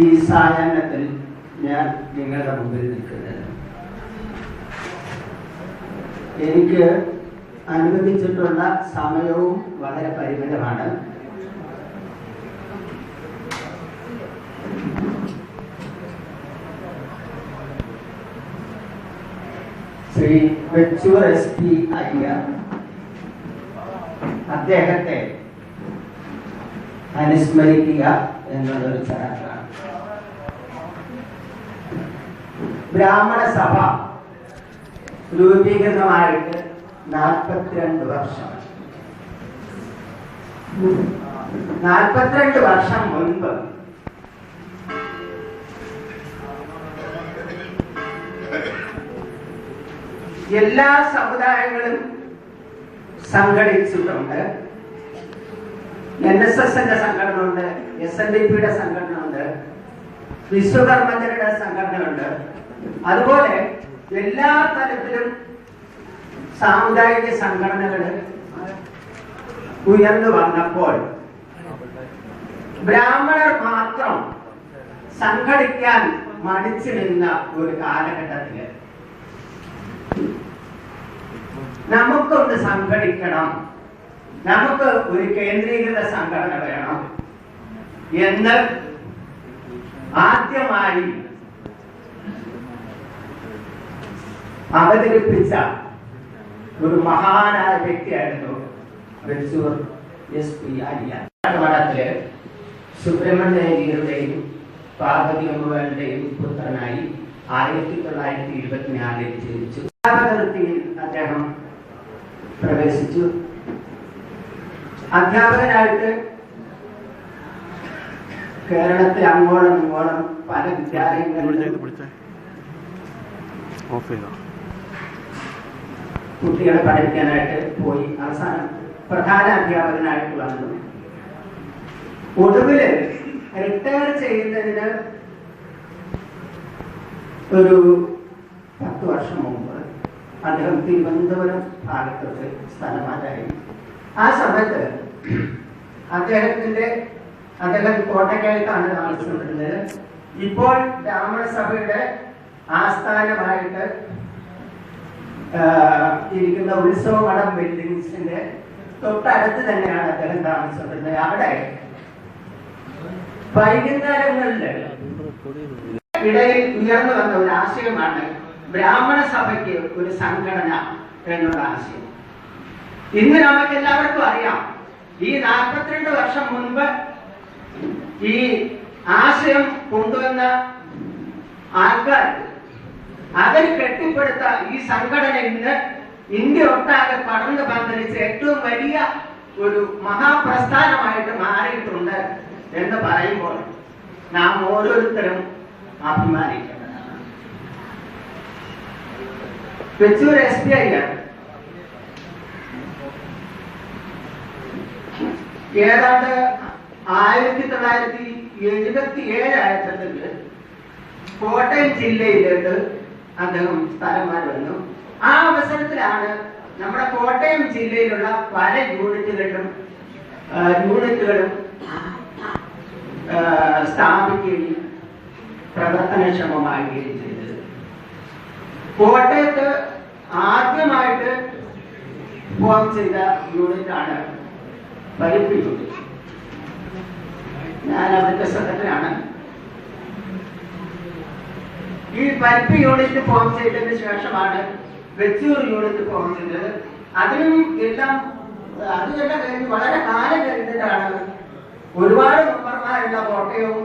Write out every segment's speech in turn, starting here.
ഈ സായാഹ്നത്തിൽ ഞാൻ നിങ്ങളുടെ മുമ്പിൽ നിൽക്കുന്നത് എനിക്ക് അനുവദിച്ചിട്ടുള്ള സമയവും വളരെ പരിമിതമാണ്. ശ്രീ വെച്ചൂർ SP അയ്യർ അദ്ദേഹത്തെ അനുസ്മരിക്കുക എന്നുള്ളൊരു ചടങ്ങാണ്. ബ്രാഹ്മണ സഭ രൂപീകൃതമായിട്ട് 42 വർഷം. 42 വർഷം മുൻപ് എല്ലാ സമുദായങ്ങളും സംഘടിച്ചിട്ടുണ്ട്. NSSന്റെ സംഘടന ഉണ്ട്, SNDPയുടെ സംഘടന ഉണ്ട്, വിശ്വകർമ്മജരുടെ സംഘടനയുണ്ട്. അതുപോലെ എല്ലാ തലത്തിലും സാമുദായിക സംഘടനകൾ ഉയർന്നു വന്നപ്പോൾ ബ്രാഹ്മണർ മാത്രം സംഘടിക്കാൻ മടിച്ചു നിന്ന ഒരു കാലഘട്ടത്തില് നമുക്കൊന്ന് സംഘടിക്കണം, നമുക്ക് ഒരു കേന്ദ്രീകൃത സംഘടന വേണം എന്ന് ആദ്യമായി അവതരിപ്പിച്ച ഒരു മഹാനായ വ്യക്തിയായിരുന്നു വെച്ചൂർ SP അയ്യർ. മഠത്തില് സുബ്രഹ്മണ്യരുടെയും പാർവതിയമ്മകളുടെയും പുത്രനായി 1924 ജനിച്ചു. അധ്യാപകവൃത്തിയിൽ അദ്ദേഹം പ്രവേശിച്ചു. അധ്യാപകനായിട്ട് കേരളത്തിൽ അങ്ങോളം ഇങ്ങോളം പല വിദ്യാലയങ്ങളിലും കുട്ടികളെ പഠിക്കാനായിട്ട് പോയി. അവസാനം പ്രധാന അധ്യാപകനായിട്ട് വന്നു. ഒടുവില് റിട്ടയർ ചെയ്യുന്നതിന് ഒരു 10 വർഷം മുമ്പ് അദ്ദേഹം തിരുവനന്തപുരം ഭാഗത്തോട്ട് സ്ഥലമാറ്റായി. ആ സമയത്ത് അദ്ദേഹം കോട്ടയ്ക്കകത്താണ് താമസിച്ചിരുന്നത്. ഇപ്പോൾ ബ്രാഹ്മണ സഭയുടെ ആസ്ഥാനമായിട്ട് ഇരിക്കുന്ന ഉത്സവ മഠം ബിൽഡിംഗ്സിന്റെ തൊട്ടടുത്ത് തന്നെയാണ് അദ്ദേഹം താമസിച്ചിരുന്നത്. അവിടെ വൈകുന്നേരങ്ങളിൽ ഇടയിൽ ഉയർന്നു വന്ന ഒരു ആശയമാണ് ബ്രാഹ്മണ സഭയ്ക്ക് ഒരു സംഘടന എന്നുള്ള ആശയം. ഇന്ന് നമുക്ക് എല്ലാവർക്കും അറിയാം, ഈ 42 വർഷം മുൻപ് ഈ ആശയം കൊണ്ടുവന്ന ആൾക്കാർ അവർ കെട്ടിപ്പടുത്ത ഈ സംഘടന ഇന്ന് ഇന്ത്യ ഒട്ടാകെ പടർന്നു പന്തലിച്ച് ഏറ്റവും വലിയ ഒരു മഹാപ്രസ്ഥാനമായിട്ട് മാറിയിട്ടുണ്ട് എന്ന് പറയുമ്പോൾ നാം ഓരോരുത്തരും അഭിമാനിക്കേണ്ടതാണ്. വെച്ചൂർ SP അയ്യർ ഏതാണ്ട് 1977 ആയതിൽ കോട്ടയം ജില്ലയിലേക്ക് അദ്ദേഹം സ്ഥലം മാറി വന്നു. ആ അവസരത്തിലാണ് നമ്മുടെ കോട്ടയം ജില്ലയിലുള്ള പല യൂണിറ്റുകളും സ്ഥാപിക്കുകയും പ്രവർത്തനക്ഷമമാകുകയും ചെയ്തത്. കോട്ടയത്ത് ആദ്യമായിട്ട് ഫോം ചെയ്ത യൂണിറ്റാണ് പരിപ്പ് യൂണിറ്റ്. ഞാൻ അവിടുത്തെ സെക്രട്ടറിയാണ്. ഈ പരിപ്പ് യൂണിറ്റ് ഫോം ചെയ്തതിന് ശേഷമാണ് വെച്ചൂർ യൂണിറ്റ് ഫോം ചെയ്തത്. അതെല്ലാം കഴിഞ്ഞ് വളരെ കാലം കഴിഞ്ഞിട്ടാണ് ഒരുപാട് മെമ്പർമാരുള്ള കോട്ടയവും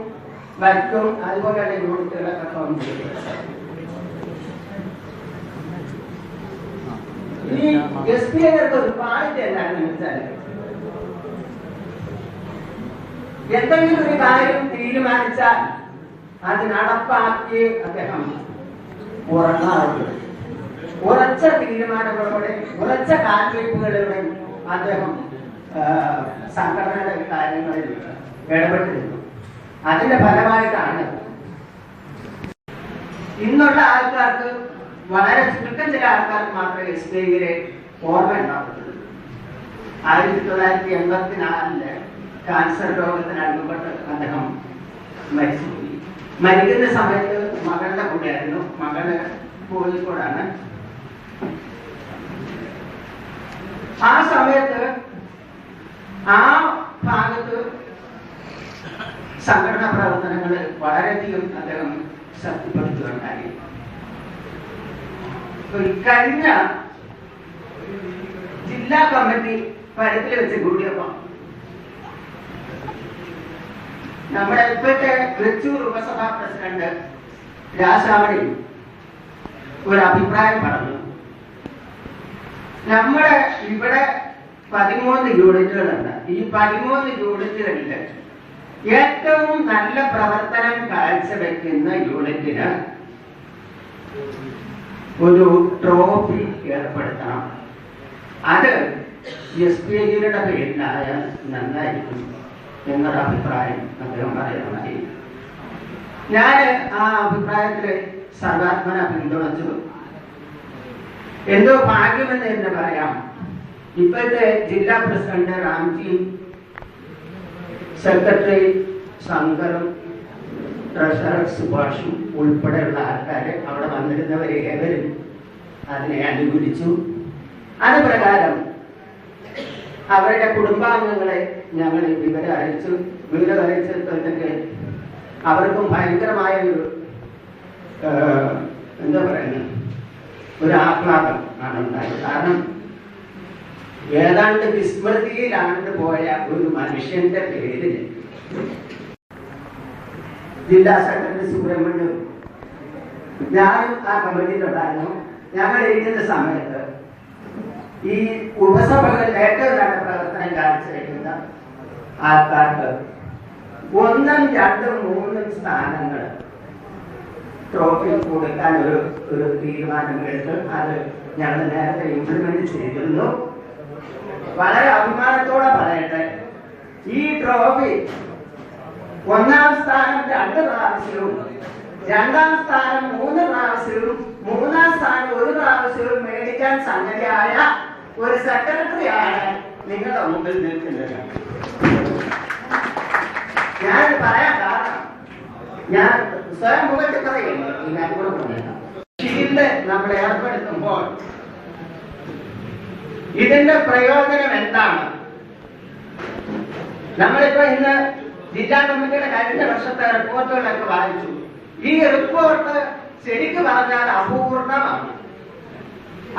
വൈക്കം അതുപോലെയുള്ള യൂണിറ്റുകളൊക്കെ ഫോം ചെയ്തത്. ഈ SP അയ്യർക്ക് ഒരു ക്വാളിറ്റി എന്താണെന്ന് വെച്ചാൽ, എന്തെങ്കിലും ഒരു കാര്യം തീരുമാനിച്ചാൽ അത് നടപ്പാക്കി അദ്ദേഹം ഉറങ്ങാറുണ്ട്. ഉറച്ച തീരുമാനങ്ങളോടെ ഉറച്ച കാൽവയ്പ്പുകളോടെ അദ്ദേഹം സംഘടനയുടെ കാര്യങ്ങളിൽ ഇടപെട്ടിരുന്നു. അതിന്റെ ഫലമായിട്ടാണ് ഇന്നുള്ള ആൾക്കാർക്ക്, വളരെ ചുരുക്കം ചില ആൾക്കാർക്ക് മാത്രമേ SP അയ്യരെ ഓർമ്മ ഉണ്ടാകുന്നത്. 1984 ക്യാൻസർ രോഗത്തിന് അടിമപ്പെട്ട് അദ്ദേഹം മരിച്ചുപോയി. മരിക്കുന്ന സമയത്ത് മകളുടെ കൂടെയായിരുന്നു. മകള് കോഴിക്കോടാണ്. ആ സമയത്ത് ആ ഭാഗത്ത് സംഘടനാ പ്രവർത്തനങ്ങൾ വളരെയധികം അദ്ദേഹം ശക്തിപ്പെടുത്തുകയുണ്ടായി. കഴിഞ്ഞ ജില്ലാ കമ്മിറ്റി പരത്തിൽ വെച്ച് കൂടിയപ്പോൾ നമ്മുടെ ഇപ്പോഴത്തെ തൃശ്ശൂർ ഉപസഭാ പ്രസിഡന്റ് രാസാവണി ഒരു അഭിപ്രായം പറഞ്ഞു. നമ്മുടെ ഇവിടെ 13 യൂണിറ്റുകളുണ്ട്. ഈ 13 യൂണിറ്റുകളിൽ ഏറ്റവും നല്ല പ്രവർത്തനം കാഴ്ചവെക്കുന്ന യൂണിറ്റിന് ഒരു ട്രോഫി ഏർപ്പെടുത്തണം. അത് SPIയുടെ പേരിലായാൽ നന്നായിരിക്കും എന്നൊരു അഭിപ്രായം അദ്ദേഹം പറയുന്നുണ്ടായി. ഞാൻ ആ അഭിപ്രായത്തില് സർവാത്മന പിന്തുണച്ചു. എന്തോ ഭാഗ്യമെന്ന് തന്നെ പറയാം. ഇപ്പോഴത്തെ ജില്ലാ പ്രസിഡന്റ് റാംജി, സെക്രട്ടറി ശങ്കറും, ട്രഷറർ സുഭാഷും ഉൾപ്പെടെയുള്ള ആൾക്കാര് അവിടെ വന്നിരുന്നവർ ഏവരും അതിനെ അനുകൂലിച്ചു. അത് പ്രകാരം അവരുടെ കുടുംബാംഗങ്ങളെ ഞങ്ങൾ വിവരം അറിയിച്ചപ്പോഴത്തേക്ക് അവർക്കും ഭയങ്കരമായ ഒരു എന്താ പറയുന്നത്, ഒരു ആഹ്ലാദം ആണ് ഉണ്ടായത്. കാരണം ഏതാണ്ട് വിസ്മൃതിയിലാണ്ട് പോയ ഒരു മനുഷ്യന്റെ പേരിൽ ജില്ലാ സെക്രട്ടറി സുബ്രഹ്മണ്യം, ഞാനും ആ കമ്മിറ്റിയിലുണ്ടായിരുന്നു. ഞങ്ങൾ ഇരിക്കുന്ന സമയത്ത് ഈ ഉപസഭകളിൽ ഏറ്റവും നല്ല പ്രവർത്തനം കാഴ്ചവെക്കുന്ന ആൾക്കാർക്ക് 1, 2, 3 സ്ഥാനങ്ങൾ ട്രോഫി കൊടുക്കാൻ ഒരു തീരുമാനമെടുത്ത് അത് ഞങ്ങൾ നേരത്തെ ഇംപ്ലിമെന്റ് ചെയ്തിരുന്നു. വളരെ അഭിമാനത്തോടെ പറയട്ടെ, ഈ ട്രോഫി 1ാം സ്ഥാനം 2 പ്രാവശ്യവും, 2ാം സ്ഥാനം 3 പ്രാവശ്യവും, 3ാം സ്ഥാനം 1 പ്രാവശ്യവും മേടിക്കാൻ സംഗതിയായ ഒരു സെക്രട്ടറിയാണ് നിങ്ങളുടെ മുമ്പിൽ നിൽക്കുന്നത്. ഞാൻ പറയാൻ കാരണം, ഞാൻ സ്വയം മുഖത്ത് പറയുന്നു, ഈ കാര്യം കൂടെ പറയാം. ഷീൽഡ് നമ്മൾ ഏർപ്പെടുത്തുമ്പോൾ ഇതിന്റെ പ്രയോജനം എന്താണ്? നമ്മളിപ്പോ ഇന്ന് ജില്ലാ കമ്മിറ്റിയുടെ കഴിഞ്ഞ വർഷത്തെ റിപ്പോർട്ടുകളൊക്കെ വായിച്ചു. ഈ റിപ്പോർട്ട് ശരിക്കും പറഞ്ഞാൽ അപൂർണമാണ്.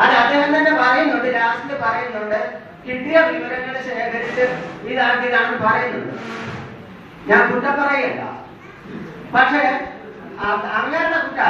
അത് അദ്ദേഹം തന്നെ പറയുന്നുണ്ട്, ലാസ്റ്റിൽ പറയുന്നുണ്ട്, കിട്ടിയ വിവരങ്ങൾ ശേഖരിച്ച് ഇതാണ് പറയുന്നുണ്ട്. ഞാൻ കുറ്റം പറയല്ല, പക്ഷെ അങ്ങനത്തെ കുറ്റം